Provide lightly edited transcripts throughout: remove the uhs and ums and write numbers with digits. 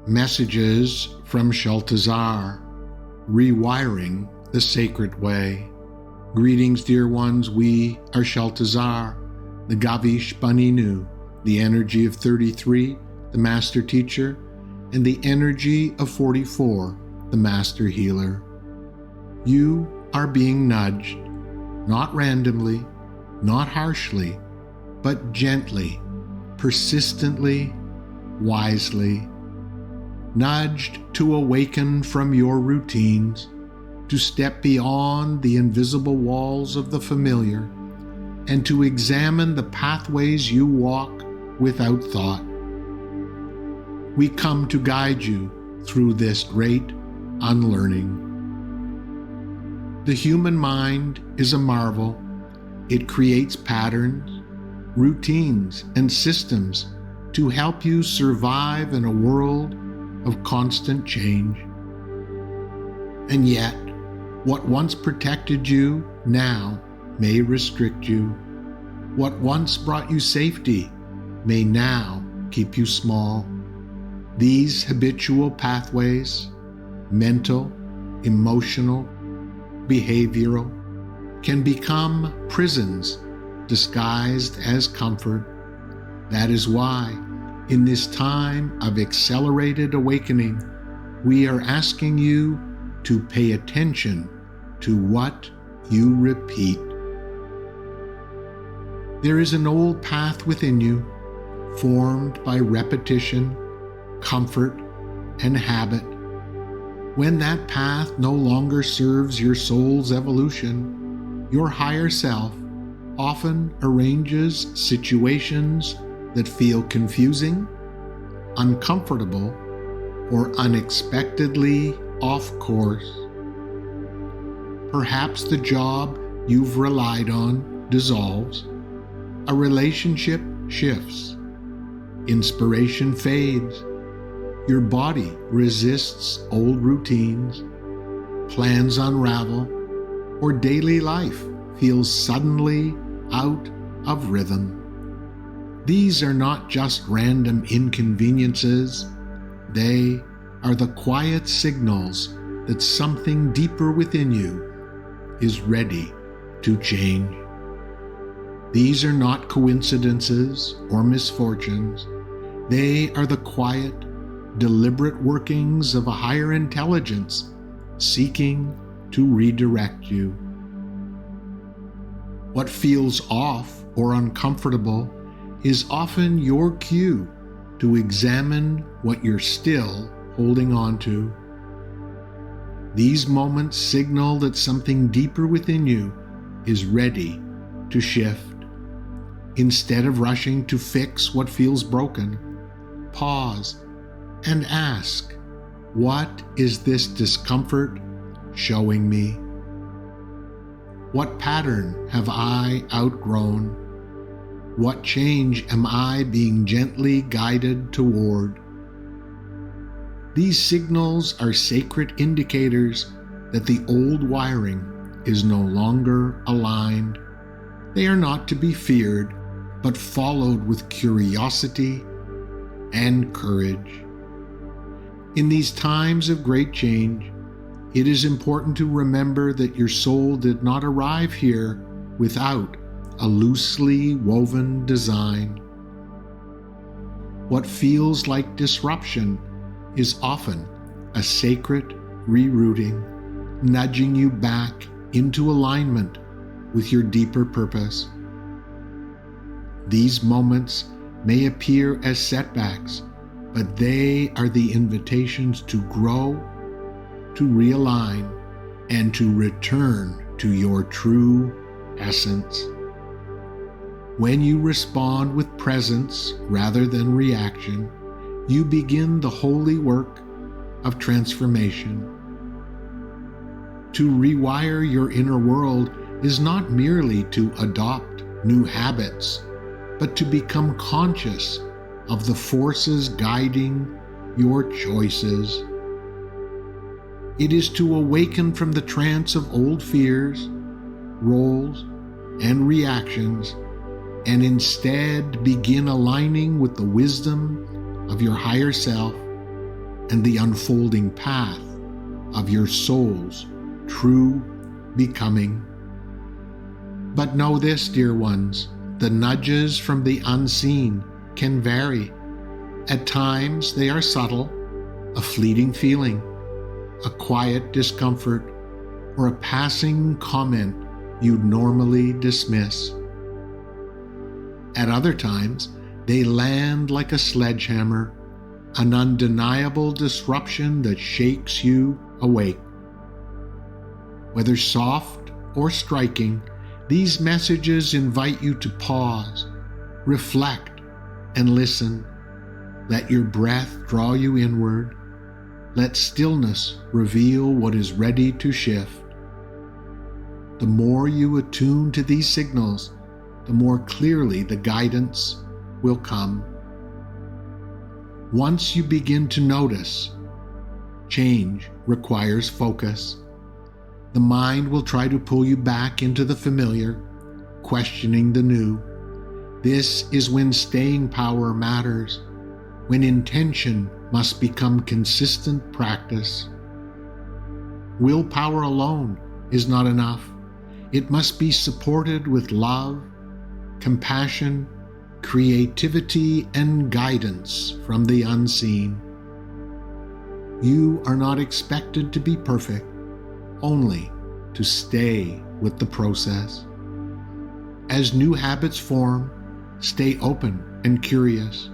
Messages from Shaltazar, Rewiring the Sacred Way. Greetings, dear ones. We are Shaltazar, the Gavish Banenu, the energy of 33, the Master Teacher, and the energy of 44, the Master Healer. You are being nudged, not randomly, not harshly, but gently, persistently, wisely. Nudged to awaken from your routines, to step beyond the invisible walls of the familiar, and to examine the pathways you walk without thought. We come to guide you through this great unlearning. The human mind is a marvel. It creates patterns, routines, and systems to help you survive in a world of constant change. And yet, what once protected you now may restrict you. What once brought you safety may now keep you small. These habitual pathways, mental, emotional, behavioral, can become prisons disguised as comfort. That is why, in this time of accelerated awakening, we are asking you to pay attention to what you repeat. There is an old path within you, formed by repetition, comfort, and habit. When that path no longer serves your soul's evolution, your higher self often arranges situations that feel confusing, uncomfortable, or unexpectedly off course. Perhaps the job you've relied on dissolves, a relationship shifts, inspiration fades, your body resists old routines, plans unravel, or daily life feels suddenly out of rhythm. These are not just random inconveniences. They are the quiet signals that something deeper within you is ready to change. These are not coincidences or misfortunes. They are the quiet, deliberate workings of a higher intelligence seeking to redirect you. What feels off or uncomfortable is often your cue to examine what you're still holding on to. These moments signal that something deeper within you is ready to shift. Instead of rushing to fix what feels broken, pause and ask, what is this discomfort showing me? What pattern have I outgrown? What change am I being gently guided toward? These signals are sacred indicators that the old wiring is no longer aligned. They are not to be feared, but followed with curiosity and courage. In these times of great change, it is important to remember that your soul did not arrive here without a loosely woven design. What feels like disruption is often a sacred rerouting, nudging you back into alignment with your deeper purpose. These moments may appear as setbacks, but they are the invitations to grow, to realign, and to return to your true essence. When you respond with presence rather than reaction, you begin the holy work of transformation. To rewire your inner world is not merely to adopt new habits, but to become conscious of the forces guiding your choices. It is to awaken from the trance of old fears, roles, and reactions, and instead begin aligning with the wisdom of your higher self and the unfolding path of your soul's true becoming. But know this, dear ones, the nudges from the unseen can vary. At times they are subtle, a fleeting feeling, a quiet discomfort, or a passing comment you'd normally dismiss. At other times, they land like a sledgehammer, an undeniable disruption that shakes you awake. Whether soft or striking, these messages invite you to pause, reflect, and listen. Let your breath draw you inward. Let stillness reveal what is ready to shift. The more you attune to these signals, the more clearly the guidance will come. Once you begin to notice, change requires focus. The mind will try to pull you back into the familiar, questioning the new. This is when staying power matters, when intention must become consistent practice. Willpower alone is not enough. It must be supported with love, compassion, creativity, and guidance from the unseen. You are not expected to be perfect, only to stay with the process. As new habits form, stay open and curious.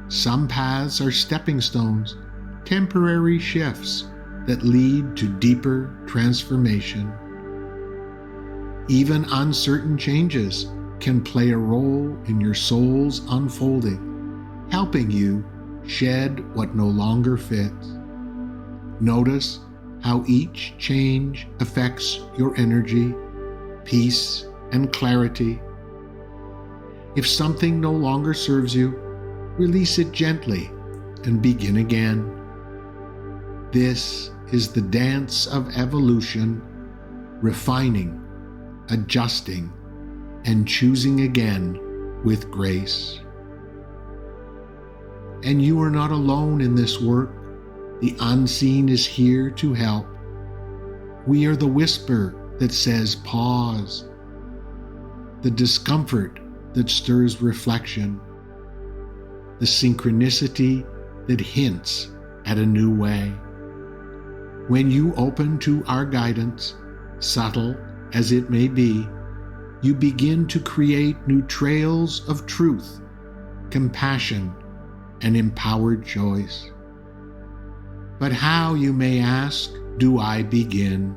Some paths are stepping stones, temporary shifts that lead to deeper transformation. Even uncertain changes can play a role in your soul's unfolding, helping you shed what no longer fits. Notice how each change affects your energy, peace, and clarity. If something no longer serves you, release it gently and begin again. This is the dance of evolution, refining, adjusting, and choosing again with grace. And you are not alone in this work. The unseen is here to help. We are the whisper that says pause, the discomfort that stirs reflection, the synchronicity that hints at a new way. When you open to our guidance, subtle as it may be, you begin to create new trails of truth, compassion, and empowered choice. But how, you may ask, do I begin?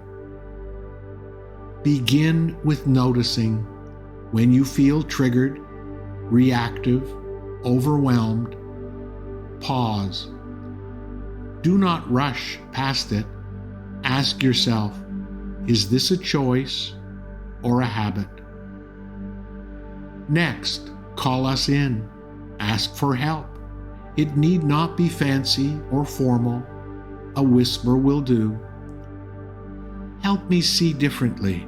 Begin with noticing when you feel triggered, reactive, overwhelmed. Pause. Do not rush past it. Ask yourself, is this a choice or a habit? Next, call us in. Ask for help. It need not be fancy or formal. A whisper will do. Help me see differently.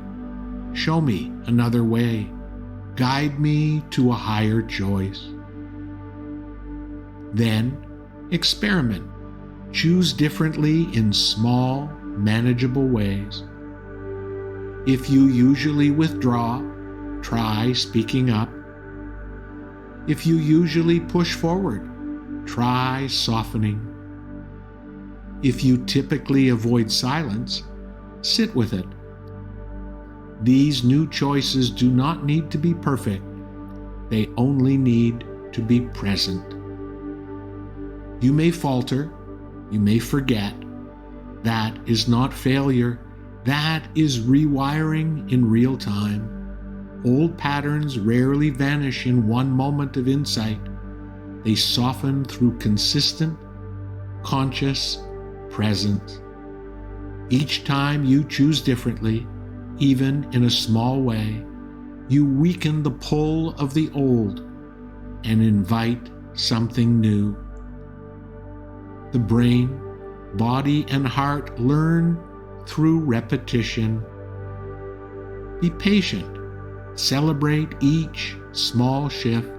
Show me another way. Guide me to a higher choice. Then, experiment. Choose differently in small, manageable ways. If you usually withdraw, try speaking up. If you usually push forward, try softening. If you typically avoid silence, sit with it. These new choices do not need to be perfect. They only need to be present. You may falter, you may forget. That is not failure. That is rewiring in real time. Old patterns rarely vanish in one moment of insight. They soften through consistent, conscious presence. Each time you choose differently, even in a small way, you weaken the pull of the old and invite something new. The brain, body, and heart learn through repetition. Be patient. Celebrate each small shift.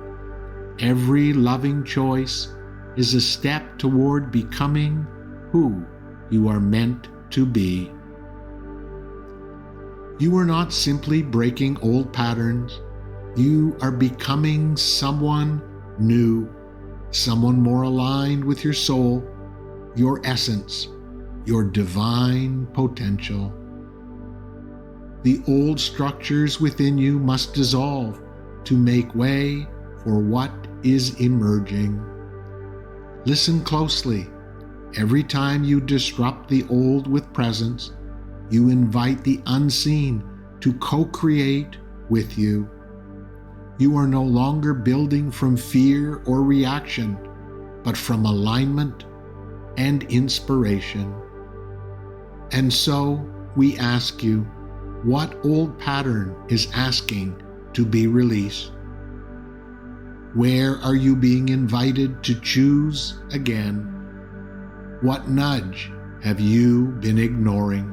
Every loving choice is a step toward becoming who you are meant to be. You are not simply breaking old patterns. You are becoming someone new, someone more aligned with your soul, your essence, your divine potential. The old structures within you must dissolve to make way for what is emerging. Listen closely. Every time you disrupt the old with presence, you invite the unseen to co-create with you. You are no longer building from fear or reaction, but from alignment and inspiration. And so we ask you, what old pattern is asking to be released? Where are you being invited to choose again? What nudge have you been ignoring?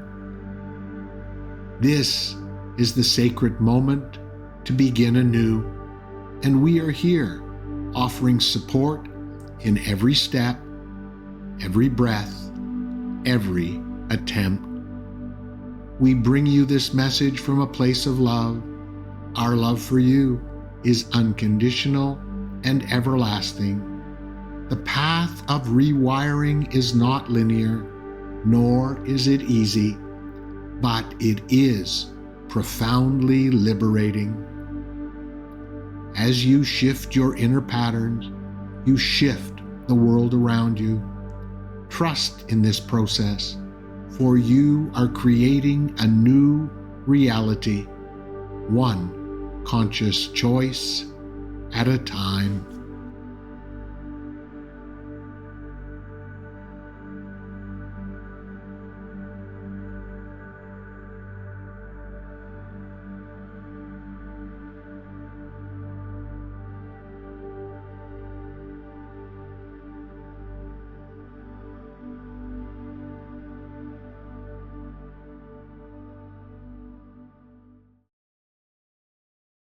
This is the sacred moment to begin anew, and we are here offering support in every step, every breath, every attempt. We bring you this message from a place of love. Our love for you is unconditional and everlasting. The path of rewiring is not linear, nor is it easy, but it is profoundly liberating. As you shift your inner patterns, you shift the world around you. Trust in this process, for you are creating a new reality, one conscious choice at a time.